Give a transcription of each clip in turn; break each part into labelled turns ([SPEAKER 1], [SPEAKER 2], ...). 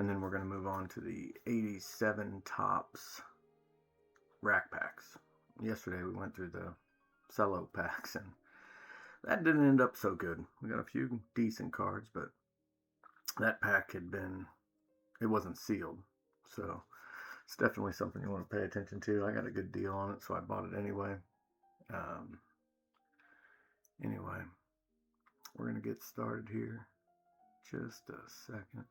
[SPEAKER 1] And then we're going to move on to the 87 Topps rack packs. Yesterday we went through the cello packs, and that didn't end up so good. We got a few decent cards, but that pack it wasn't sealed. So it's definitely something you want to pay attention to. I got a good deal on it, so I bought it anyway. Anyway, we're going to get started here. Just a second.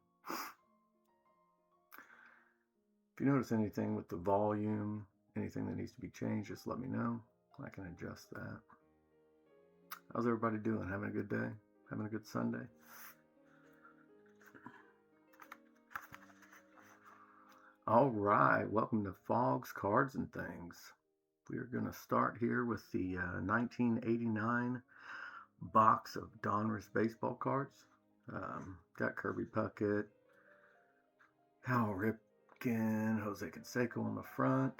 [SPEAKER 1] If you notice anything with the volume, anything that needs to be changed, just let me know. I can adjust that. How's everybody doing? Having a good day? Having a good Sunday? All right, welcome to Fogg's Cards and Things. We are going to start here with the 1989 box of Donruss Baseball Cards. Got Kirby Puckett, Hal Ripken, Jose Canseco on the front.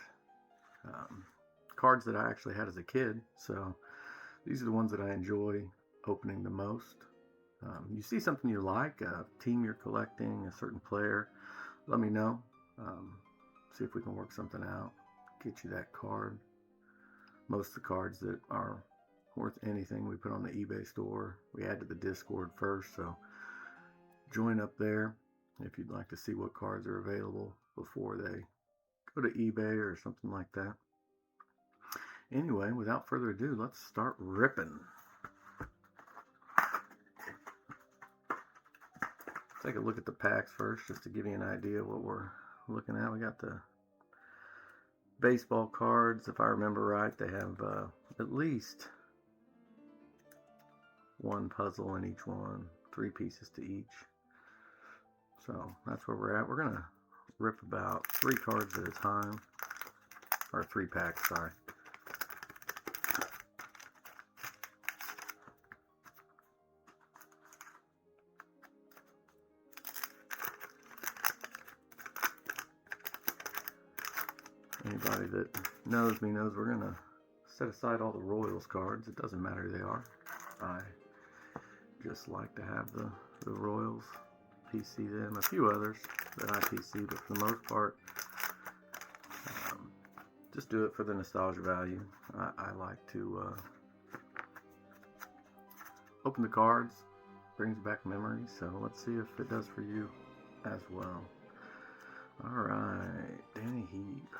[SPEAKER 1] Cards that I actually had as a kid, so these are the ones that I enjoy opening the most. You see something you like, a team you're collecting, a certain player, let me know. See if we can work something out, get you that card. Most of the cards that are worth anything we put on the eBay store. We add to the Discord first, so join up there if you'd like to see what cards are available before they go to eBay or something like that. Anyway, without further ado, let's start ripping. Take a look at the packs first, just to give you an idea of what we're looking at. We got the baseball cards. If I remember right, they have at least one puzzle in each one, 3 pieces to each. So that's where we're at. We're going to rip about 3 cards at a time, or 3 packs, sorry. Anybody that knows me knows we're going to set aside all the Royals cards. It doesn't matter who they are. I just like to have the Royals, PC them, a few others that I PC, but for the most part, just do it for the nostalgia value. I like to open the cards, brings back memories, so let's see if it does for you as well. Alright, Danny Heap,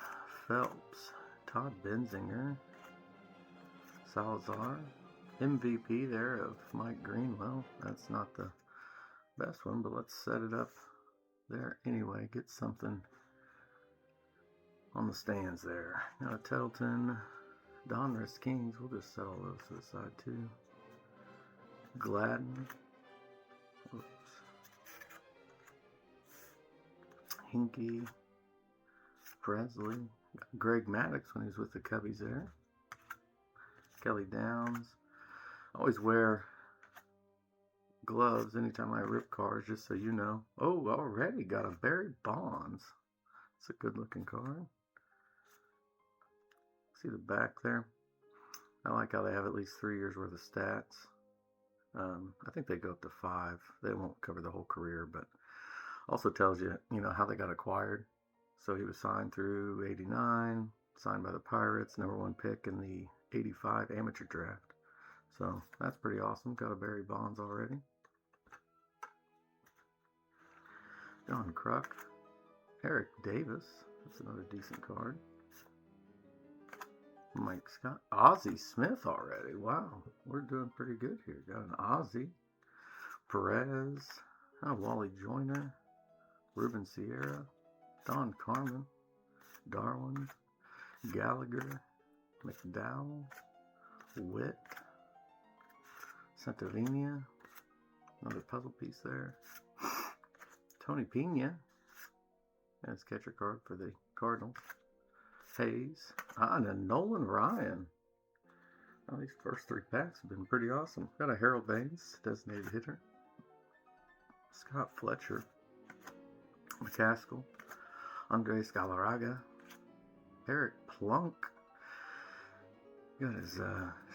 [SPEAKER 1] Phelps, Todd Benzinger, Salazar, MVP there of Mike Greenwell. That's not the best one, but let's set it up there anyway. Get something on the stands there. Got a Telton, Donruss Kings. We'll just set all those to the side too. Gladden. Whoops. Hinkie. Presley. Greg Maddux when he was with the Cubbies there. Kelly Downs. I always wear gloves anytime I rip cards, just so you know. Oh, already got a Barry Bonds. It's a good looking card. See the back there? I like how they have at least 3 years worth of stats. I think they go up to 5. They won't cover the whole career, but also tells you, how they got acquired. So he was signed through 89, signed by the Pirates, #1 pick in the 85 amateur draft. So that's pretty awesome. Got a Barry Bonds already. John Kruk. Eric Davis. That's another decent card. Mike Scott. Ozzie Smith already. Wow. We're doing pretty good here. Got an Ozzie. Perez. Wally Joyner. Ruben Sierra. Don Carmen. Darwin. Gallagher. McDowell. Witt. Santovenia. Another puzzle piece there. Tony Pena. And his catcher card for the Cardinals. Hayes. And a Nolan Ryan. These first 3 packs have been pretty awesome. Got a Harold Baines, designated hitter. Scott Fletcher. McCaskill. Andres Galarraga. Eric Plunk. Got his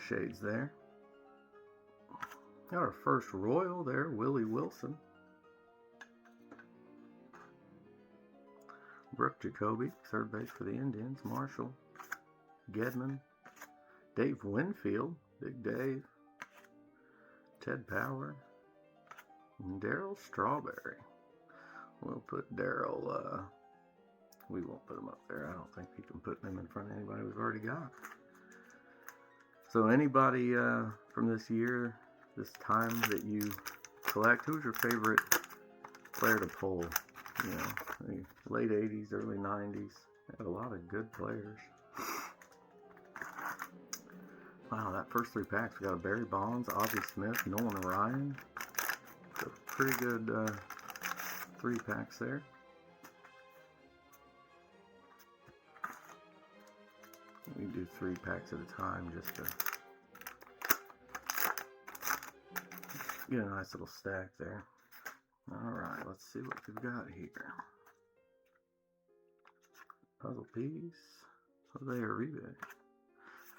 [SPEAKER 1] shades there. Got our first Royal there, Willie Wilson. Brooke Jacoby, third base for the Indians. Marshall, Gedman, Dave Winfield, Big Dave, Ted Power, and Darryl Strawberry. We'll put Darryl, we won't put him up there. I don't think we can put him in front of anybody we've already got. So anybody from this year, this time that you collect, who's your favorite player to pull? You know, the late 80s, early 90s. They had a lot of good players. Wow, that first 3 packs, we got a Barry Bonds, Ozzie Smith, Nolan Ryan. So pretty good 3 packs there. We do 3 packs at a time just to get a nice little stack there. Alright, let's see what we've got here. Puzzle piece. Jose Uribe.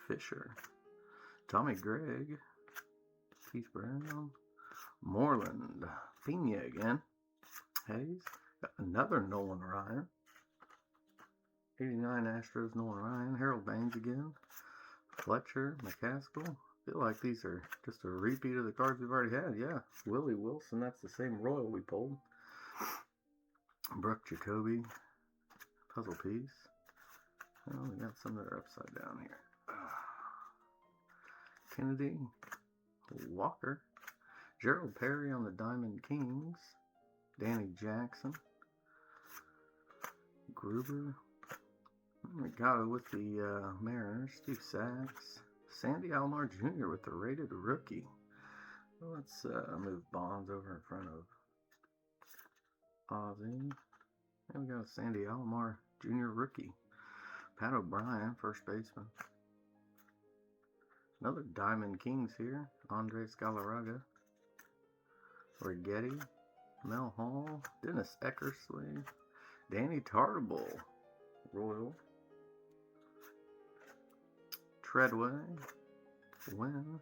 [SPEAKER 1] Fisher. Tommy Gregg. Keith Brown. Moreland. Pena again. Hayes. Got another Nolan Ryan. 89 Astros, Nolan Ryan. Harold Baines again. Fletcher. McCaskill. Feel like these are just a repeat of the cards we've already had. Yeah, Willie Wilson, that's the same Royal we pulled. Brooke Jacoby, puzzle piece. Oh, we got some that are upside down here. Kennedy, Walker, Gerald Perry on the Diamond Kings, Danny Jackson, Gruber, Ricardo with the Mariners, Steve Sachs, Sandy Alomar Jr. with the rated rookie. Let's move Bonds over in front of Ozzie. And we got a Sandy Alomar Jr. rookie. Pat O'Brien, first baseman. Another Diamond Kings here. Andres Galarraga. Rigetti. Mel Hall. Dennis Eckersley. Danny Tartabull. Royal. Treadway, Wynn,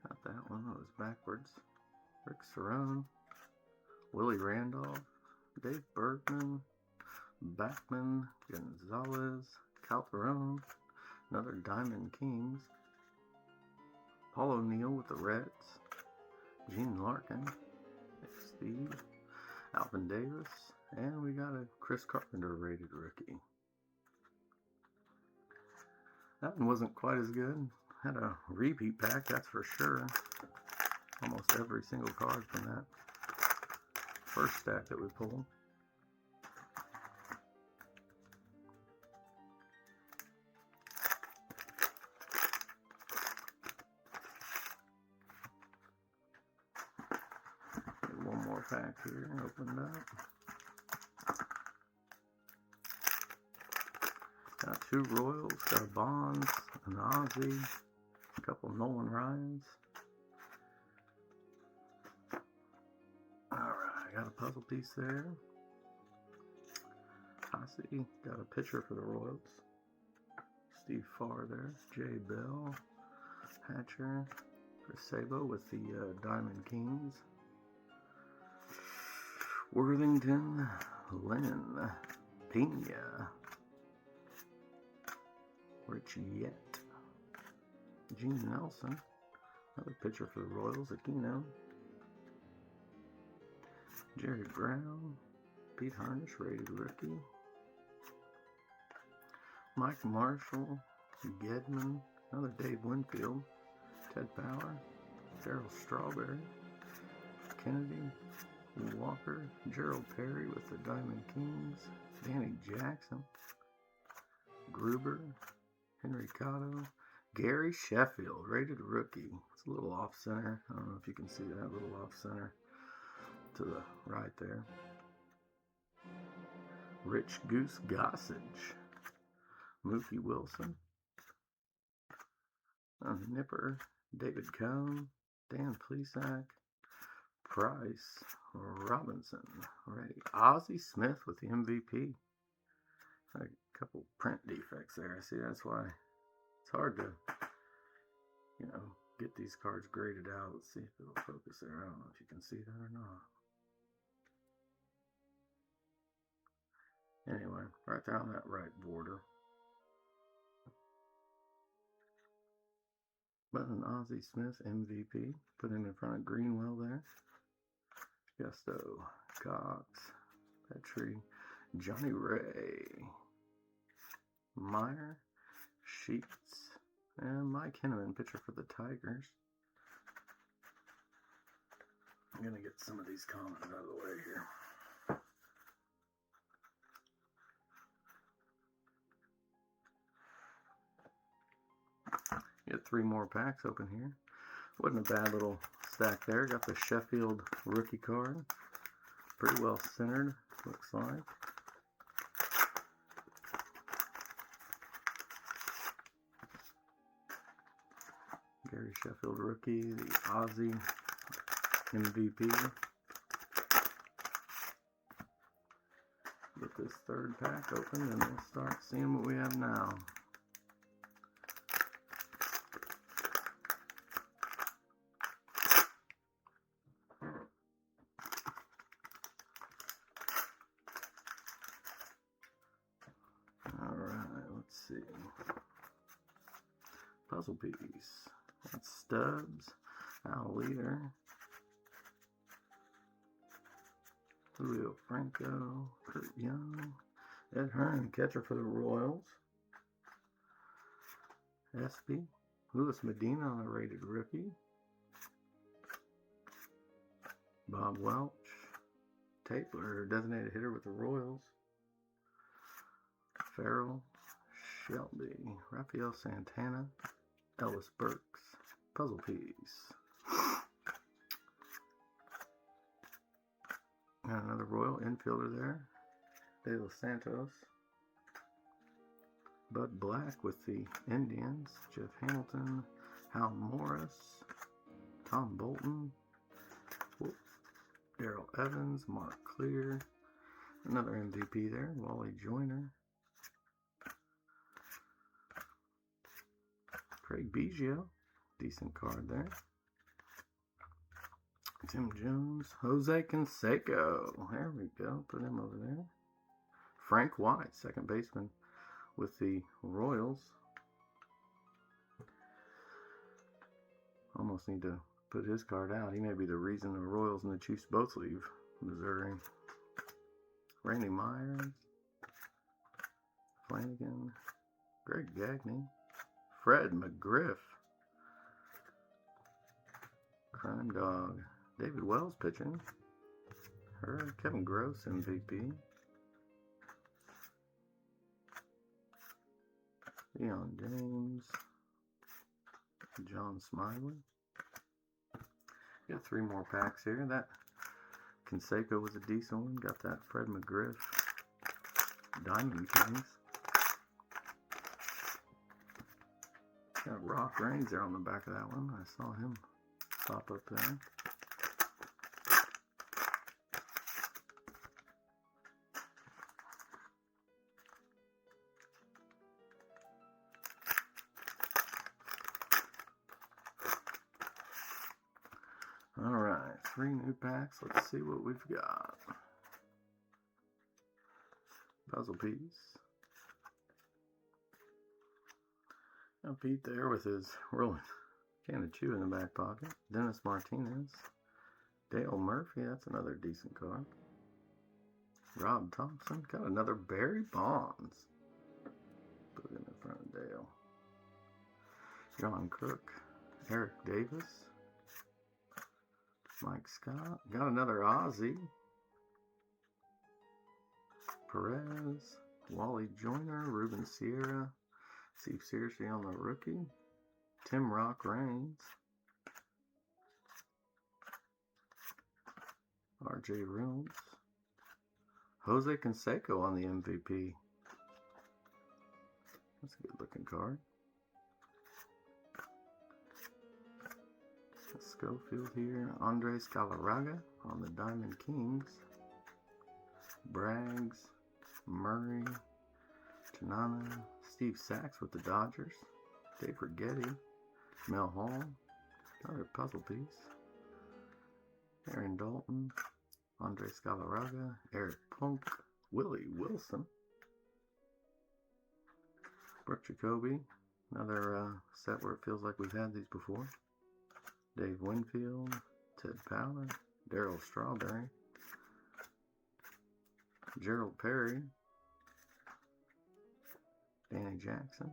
[SPEAKER 1] got that one, that was backwards. Rick Cerrone, Willie Randolph, Dave Bergman, Backman, Gonzalez, Calderon, another Diamond Kings, Paul O'Neill with the Reds, Gene Larkin, Steve, Alvin Davis, and we got a Chris Carpenter rated rookie. That one wasn't quite as good. Had a repeat pack, that's for sure. Almost every single card from that first stack that we pulled. One more pack here, opened up. Got 2 Royals, got a Bonds, an Ozzie, a couple Nolan Ryans. Alright, got a puzzle piece there. Hossie, got a pitcher for the Royals. Steve Farr there. Jay Bell, Hatcher, Sabo with the Diamond Kings. Worthington, Lynn, Pena. Rich Yet, Gene Nelson, another pitcher for the Royals, Aquino, Jerry Brown, Pete Harnish, rated rookie, Mike Marshall, Gedman, another Dave Winfield, Ted Power, Darryl Strawberry, Kennedy, Walker, Gerald Perry with the Diamond Kings, Danny Jackson, Gruber, Henry Cotto, Gary Sheffield, rated rookie. It's a little off center. I don't know if you can see that little off center to the right there. Rich Goose Gossage, Mookie Wilson, Nipper, David Cohn, Dan Plesac, Price, Robinson, ready. Ozzie Smith with the MVP. A couple print defects there. See, that's why it's hard to, get these cards graded out. Let's see if it'll focus there. I don't know if you can see that or not. Anyway, right there on that right border. But an Ozzie Smith MVP, put him in front of Greenwell there. Gusto, Cox, Petrie, Johnny Ray, Meyer, Sheets, and Mike Henneman, pitcher for the Tigers. I'm going to get some of these comments out of the way here. Get 3 more packs open here. Wasn't a bad little stack there. Got the Sheffield rookie card. Pretty well centered, looks like. Gary Sheffield rookie, the Ozzie MVP. Get this 3rd pack open and we'll start seeing what we have now. Alright, let's see. Puzzle piece. That's Stubbs, Al Leader, Julio Franco, Kurt Young, Ed Hearn, catcher for the Royals, Espy, Luis Medina on a rated rookie, Bob Welch, Tapler, designated hitter with the Royals, Farrell, Shelby, Rafael Santana, Ellis Burks, puzzle piece. And another Royal infielder there, De Los Santos. Bud Black with the Indians, Jeff Hamilton, Hal Morris, Tom Bolton, Darrell Evans, Mark Clear, another MVP there, Wally Joyner, Craig Biggio, decent card there. Tim Jones, Jose Canseco, there we go, put him over there. Frank White, second baseman with the Royals. Almost need to put his card out. He may be the reason the Royals and the Chiefs both leave Missouri. Randy Myers, Flanagan, Greg Gagne, Fred McGriff, Crime Dog, David Wells pitching, Kevin Gross MVP, Leon James, John Smiley. Got 3 more packs here. That Canseco was a decent one. Got that Fred McGriff, Diamond Kings. Got Rock Reigns there on the back of that one. I saw him pop up there. Alright, 3 new packs. Let's see what we've got. Puzzle piece. Got Pete there with his rolling can of chew in the back pocket. Dennis Martinez. Dale Murphy, that's another decent card. Rob Thompson. Got another Barry Bonds. Put him in front of Dale. John Cook. Eric Davis. Mike Scott. Got another Ozzie. Perez. Wally Joyner. Ruben Sierra. Steve Searcy on the rookie. Tim Rock Reigns. R.J. Reynolds. Jose Canseco on the MVP. That's a good looking card. Schofield here. Andres Galarraga on the Diamond Kings. Braggs. Murray. Tanana. Steve Sachs with the Dodgers. Dave Rigetti. Mel Hall. Another puzzle piece. Aaron Dalton. Andres Galarraga. Eric Plunk. Willie Wilson. Brooke Jacoby, another set where it feels like we've had these before. Dave Winfield, Ted Power, Darryl Strawberry, Gerald Perry, Danny Jackson.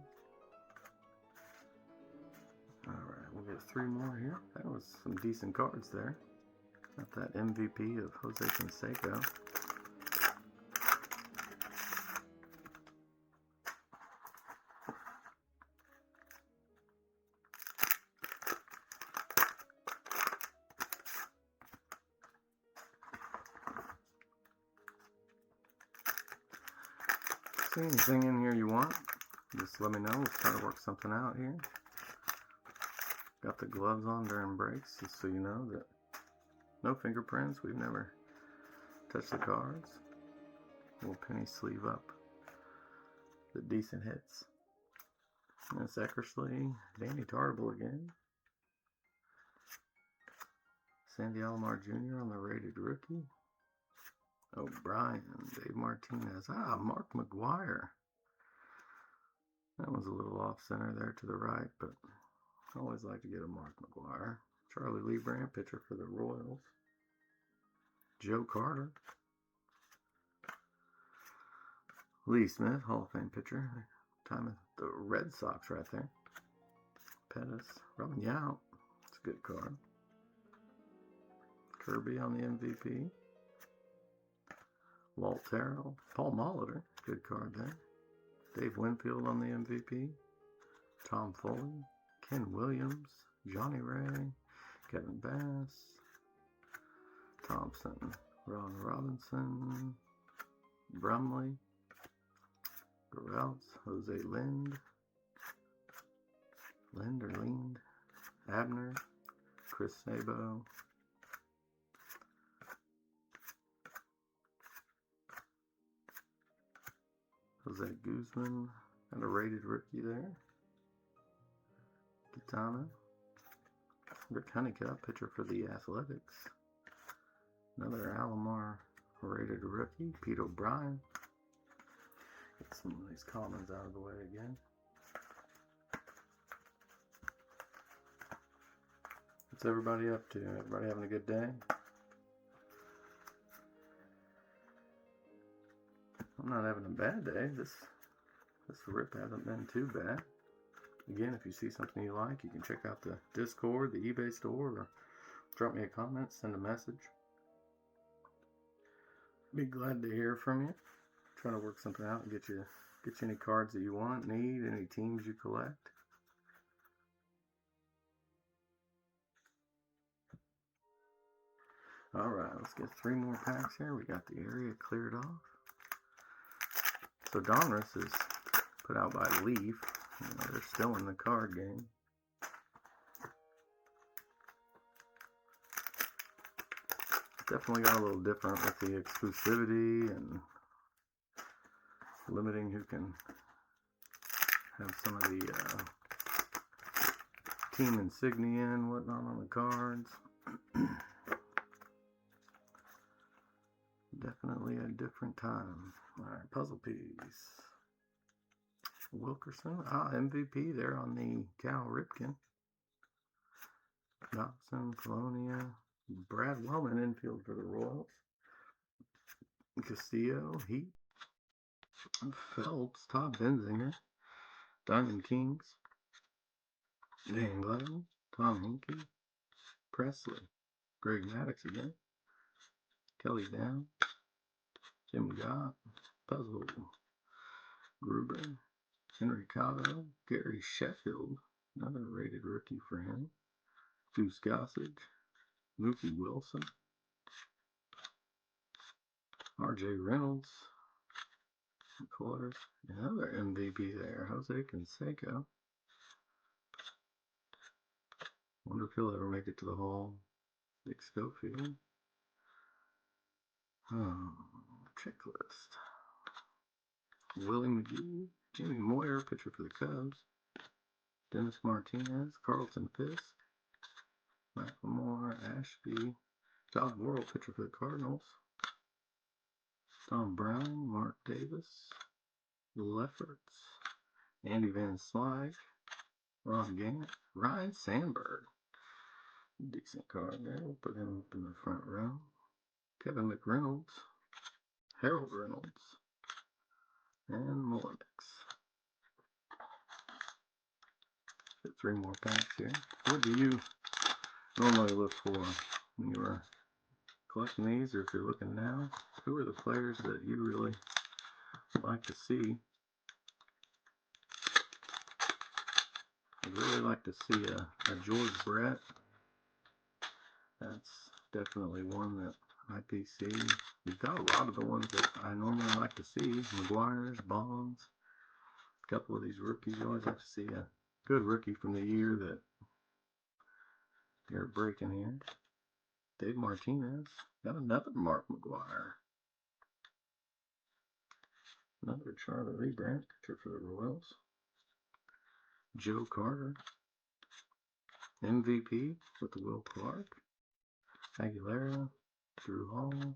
[SPEAKER 1] Alright, we'll get 3 more here. That was some decent cards there. Got that MVP of Jose Canseco. See anything in here you want, just let me know. We'll try to work something out here. Got the gloves on during breaks, just so you know that no fingerprints. We've never touched the cards. We'll penny sleeve up the decent hits. That's Eckersley, Danny Tartable again. Sandy Alomar Jr. on the rated rookie. O'Brien, Dave Martinez. Mark McGwire. That was a little off center there to the right, but I always like to get a Mark McGwire. Charlie Lebrand, pitcher for the Royals. Joe Carter. Lee Smith, Hall of Fame pitcher. Time of the Red Sox right there. Pettis. Robin Yount. It's a good card. Kirby on the MVP. Walt Terrell, Paul Molitor, good card there. Dave Winfield on the MVP. Tom Foley, Ken Williams, Johnny Ray, Kevin Bass, Thompson, Ron Robinson, Brumley, Garrelts, Jose Lind, Abner, Chris Sabo, Jose Guzman, and a rated rookie there. Kitana. Rick Honeycutt, pitcher for the Athletics. Another Alomar rated rookie. Pete O'Brien. Get some of these commons out of the way again. What's everybody up to? Everybody having a good day? I'm not having a bad day. This rip hasn't been too bad. Again, if you see something you like, you can check out the Discord, the eBay store, or drop me a comment, send a message. Be glad to hear from you. Try to work something out and get you any cards that you want, need, any teams you collect. Alright, let's get 3 more packs here. We got the area cleared off. So Donruss is put out by Leaf. They're still in the card game. Definitely got a little different with the exclusivity and limiting who can have some of the team insignia and whatnot on the cards. Definitely a different time. Alright, puzzle piece. Wilkerson. MVP there on the Cal Ripken. Dobson, Colonia. Brad Wellman infield for the Royals. Castillo, Heat. Phelps, Todd Benzinger. Diamond Kings. Dan Gladden. Tom Hinkie. Presley. Greg Maddox again. Kelly Down. Jim Gott. Puzzle. Gruber. Henry Cotto. Gary Sheffield. Another rated rookie for him. Deuce Gossage. Mookie Wilson. R.J. Reynolds. Of course. Another MVP there. Jose Canseco. Wonder if he'll ever make it to the Hall. Dick Schofield. Checklist. Willie McGee. Jimmy Moyer, pitcher for the Cubs. Dennis Martinez. Carlton Fisk. McLemore. Ashby. Todd Worrell, pitcher for the Cardinals. Tom Brown. Mark Davis. Lefferts. Andy Van Slyke, Ron Gant, Ryan Sandberg. Decent card there. We'll put him up in the front row. Kevin McReynolds, Harold Reynolds, and Mullenix. Get 3 more packs here. What do you normally look for when you were collecting these, or if you're looking now? Who are the players that you really like to see? I'd really like to see a George Brett. That's definitely one that IPC. We've got a lot of the ones that I normally like to see. McGuire's, Bonds. A couple of these rookies. You always like to see a good rookie from the year that you're breaking here. Dave Martinez. Got another Mark McGuire. Another Charlie Lee Brandt pitcher for the Royals. Joe Carter. MVP with the Will Clark. Aguilera. Drew Hall.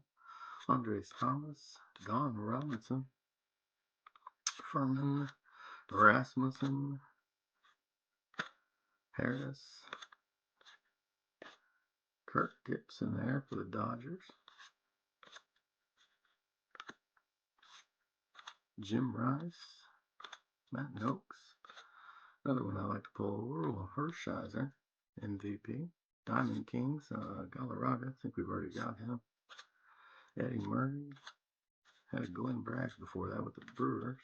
[SPEAKER 1] Andres Thomas. Don Robinson. Furman. Rasmussen. Harris. Kirk Gibson there for the Dodgers. Jim Rice. Matt Noakes. Another one I like to pull. Oral Hershiser. MVP. Diamond Kings. Galarraga. I think we've already got him. Eddie Murray. Had a Glenn Braggs before that with the Brewers.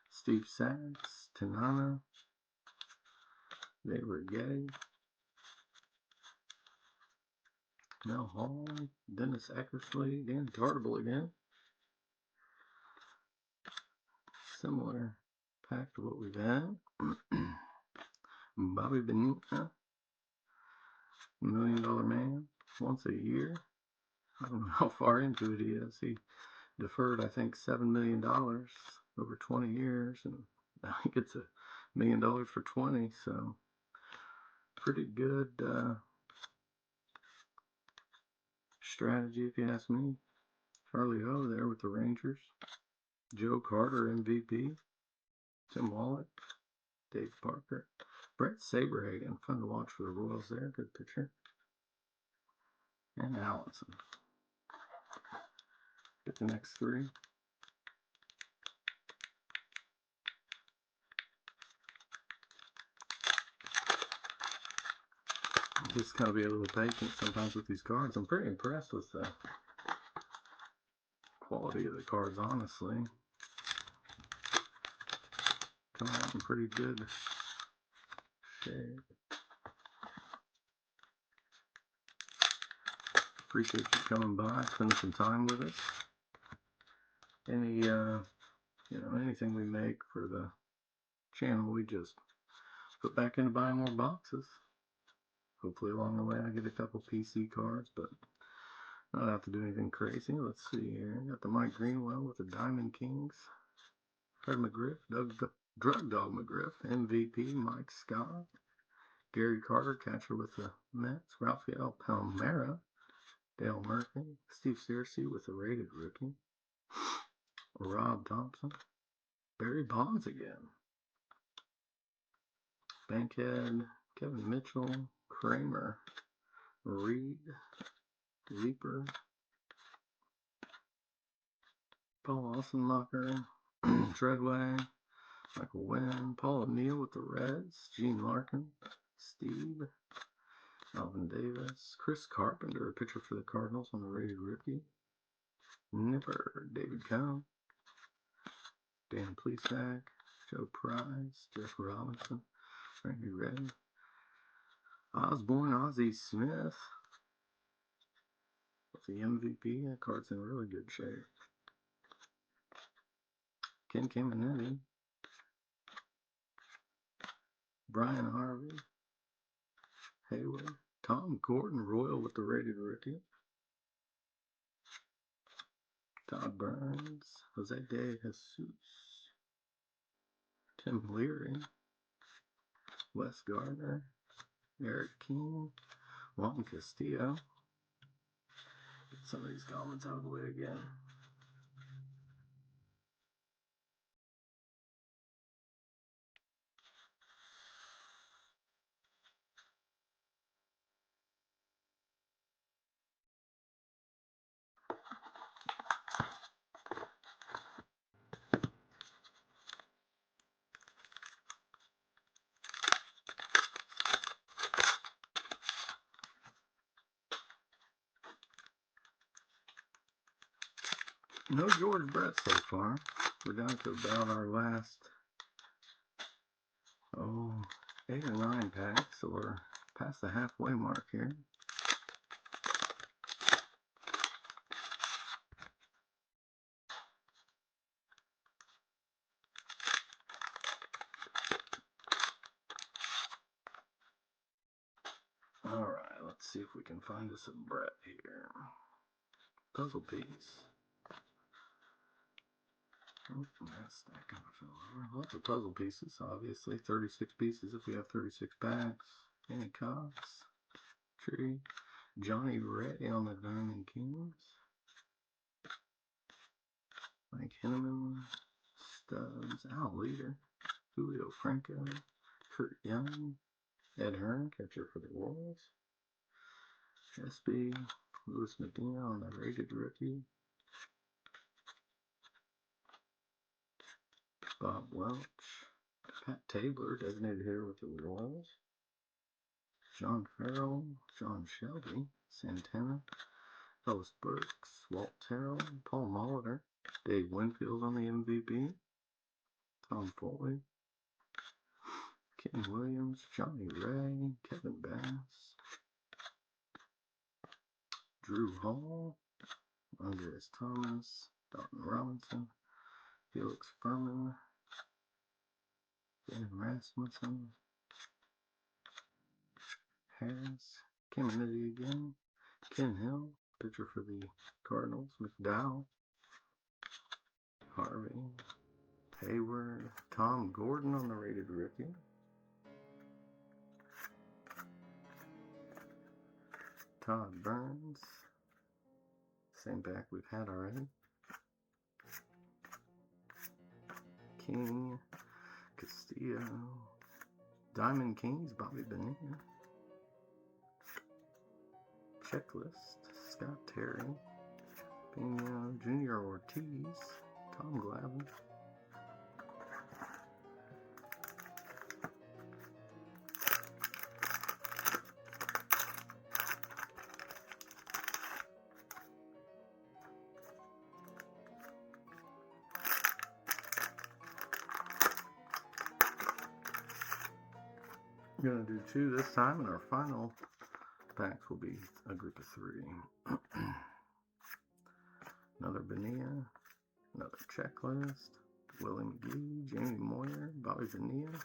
[SPEAKER 1] Steve Sachs. Tanana. David Getty. Mel Hall. Dennis Eckersley. Dan Tartable again. Similar pack to what we've had. Bobby Bonilla. $1 Million Man. Once a year. I don't know how far into it he is. He deferred, I think, $7 million over 20 years, and now he gets $1 million for 20. So pretty good strategy, if you ask me. Charlie O there with the Rangers. Joe Carter, MVP. Tim Wallach. Dave Parker. Brett Saberhagen. Fun to watch for the Royals there. Good pitcher. And Allison. Get the next 3. Just gotta be a little patient sometimes with these cards. I'm pretty impressed with the quality of the cards, honestly. Coming out in pretty good shape. Appreciate you coming by, spending some time with us. Any anything we make for the channel, we just put back into buying more boxes. Hopefully along the way I get a couple PC cards, but not have to do anything crazy. Let's see here. Got the Mike Greenwell with the Diamond Kings. Fred McGriff, Drug Dog McGriff, MVP Mike Scott. Gary Carter, catcher with the Mets. Rafael Palmeira. Dale Murphy. Steve Searcy with the rated rookie. Rob Thompson. Barry Bonds again. Bankhead. Kevin Mitchell. Kramer. Reed. Leaper. Paul Ossenmacher. Treadway. Michael Wynn. Paul O'Neill with the Reds. Gene Larkin. Steve. Alvin Davis. Chris Carpenter, a pitcher for the Cardinals on the rated rookie. Nipper. David Cohn. Dan Plesac. Joe Price. Jeff Robinson. Randy Ray. Osborne Ozzie Smith. With the MVP. That card's in really good shape. Ken Caminiti. Brian Harvey. Hayward. Tom Gordon Royal with the rated rookie. Todd Burns. Jose De Jesus. Tim Leary. Wes Gardner. Eric King. Juan Castillo. Get some of these comments out of the way again. No George Brett so far. We're down to about our last, 8 or 9 packs, so we're past the halfway mark here. Alright, let's see if we can find us a Brett here. Puzzle piece. Oh, that stack kind of fell over. Lots of puzzle pieces, obviously. 36 pieces if we have 36 packs. Annie Cox. Tree. Johnny Ray on the Diamond Kings. Mike Henneman. Stubbs. Al Leader. Julio Franco. Kurt Young. Ed Hearn, catcher for the Royals. SB. Louis Medina on the rated rookie. Bob Welch. Pat Tabler, designated here with the Royals. John Farrell. John Shelby. Santana. Ellis Burks. Walt Terrell. Paul Molitor. Dave Winfield on the MVP. Tom Foley. Ken Williams. Johnny Ray. Kevin Bass. Drew Hall. Andreas Thomas. Dalton Robinson. Felix Furman. Dan Rasmussen. Harris. Kennedy again. Ken Hill. Pitcher for the Cardinals. McDowell. Harvey. Hayward. Tom Gordon on the rated rookie. Todd Burns. Same pack we've had already. King. Castillo. Diamond Kings. Bobby Bonilla. Checklist. Scott Terry. Pena. Junior Ortiz. Tom Glavine. I'm going to do 2 this time, and our final packs will be a group of 3. Another Bonilla, another Checklist, Willie McGee, Jamie Moyer, Bobby Bonilla,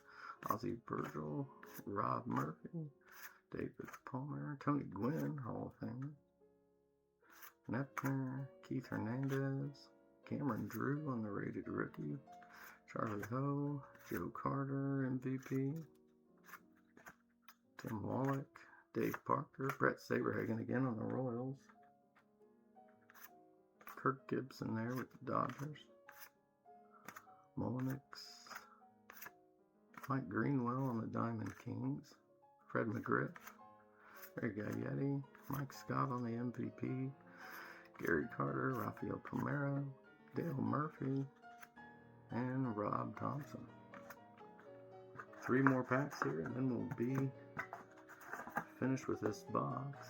[SPEAKER 1] Ozzie Virgil, Rob Murphy, David Palmer, Tony Gwynn, Hall of Famer, Nepner, Keith Hernandez, Cameron Drew on the rated rookie, Charlie Ho, Joe Carter, MVP, Tim Wallach, Dave Parker, Brett Saberhagen again on the Royals, Kirk Gibson there with the Dodgers, Molinix, Mike Greenwell on the Diamond Kings, Fred McGriff, Ray Gaglietti, Mike Scott on the MVP, Gary Carter, Rafael Palmeiro, Dale Murphy, and Rob Thompson. 3 more packs here, and then we'll be finished with this box.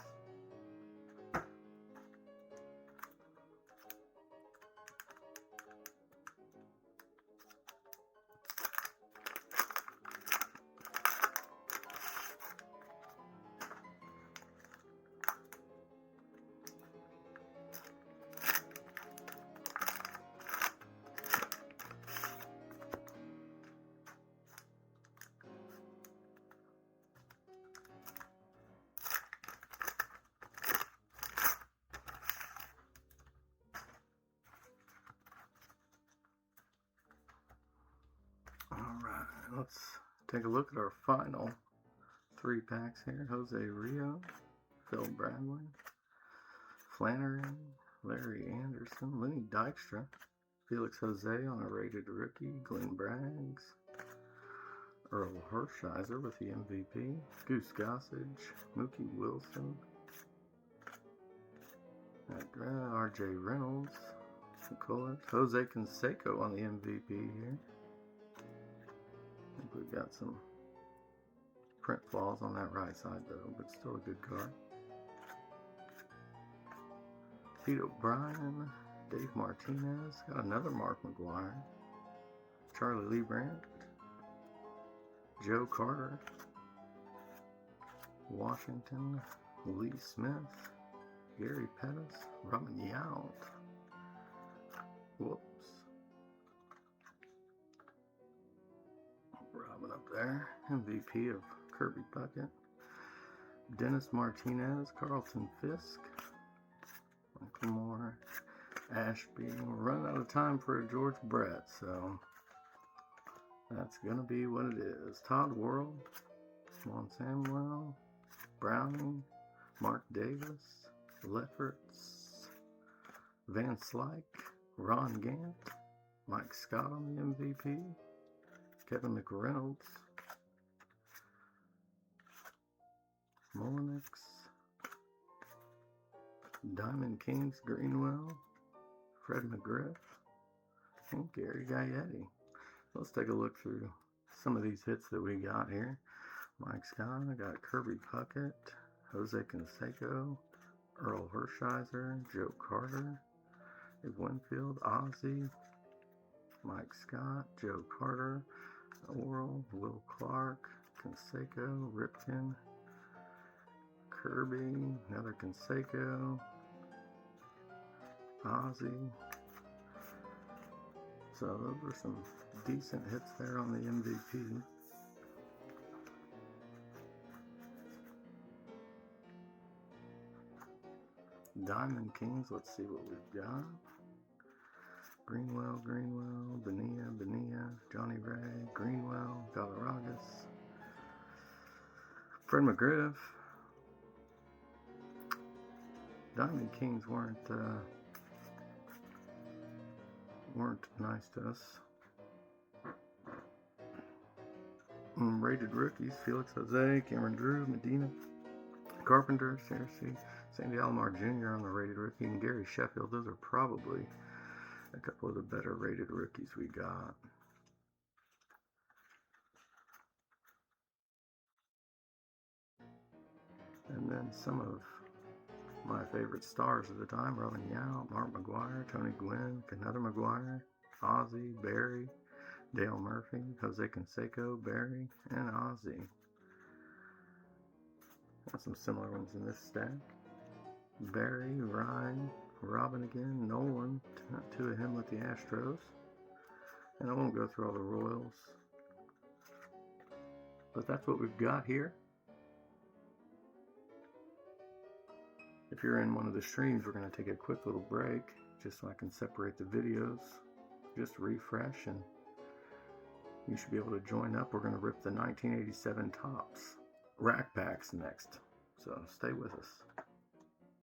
[SPEAKER 1] Alright, let's take a look at our final 3 packs here. Jose Rio, Phil Bradley, Flannery, Larry Anderson, Lenny Dykstra, Felix Jose on a rated rookie, Glenn Braggs, Earl Hershiser with the MVP, Goose Gossage, Mookie Wilson, R.J. Reynolds, McCullers, Jose Canseco on the MVP here. I think we've got some print flaws on that right side though, but still a good card. Pete O'Brien, Dave Martinez. Got another Mark McGwire. Charlie Lee Brandt. Joe Carter. Washington. Lee Smith. Gary Pettis. Robin Yount. Whoops. Robin up there. MVP of Kirby Puckett. Dennis Martinez. Carlton Fisk. Michael Moore. Ashby. We're running out of time for a George Brett, so that's going to be what it is. Todd Worrell. Juan Samuel. Browning. Mark Davis. Lefferts. Van Slyke. Ron Gant. Mike Scott on the MVP. Kevin McReynolds. Mullenix. Diamond Kings Greenwell. Fred McGriff. And Gary Gaetti. Let's take a look through some of these hits that we got here. Mike Scott. I got Kirby Puckett. Jose Canseco. Earl Hershiser. Joe Carter. Dave Winfield. Ozzie. Mike Scott. Joe Carter. Oral. Will Clark. Canseco. Ripken. Kirby. Another Canseco. Ozzie. So those were some decent hits there on the MVP. Diamond Kings, let's see what we've got. Greenwell, Bonilla, Johnny Ray, Greenwell, Galarragas, Fred McGriff. Diamond Kings weren't nice to us. Rated rookies: Felix Jose, Cameron Drew, Medina, Carpenter, Cersei, Sandy Alomar Jr. on the rated rookie, and Gary Sheffield. Those are probably a couple of the better rated rookies we got. And then some of my favorite stars at the time: Robin Yount, Mark McGwire, Tony Gwynn, another McGwire, Ozzie, Barry, Dale Murphy, Jose Canseco, Barry, and Ozzie. Got some similar ones in this stack. Barry, Ryan, Robin again, Nolan, two of him with the Astros. And I won't go through all the Royals. But that's what we've got here. If you're in one of the streams, we're going to take a quick little break just so I can separate the videos. Just refresh and you should be able to join up. We're going to rip the 1987 Topps rack packs next. So stay with us.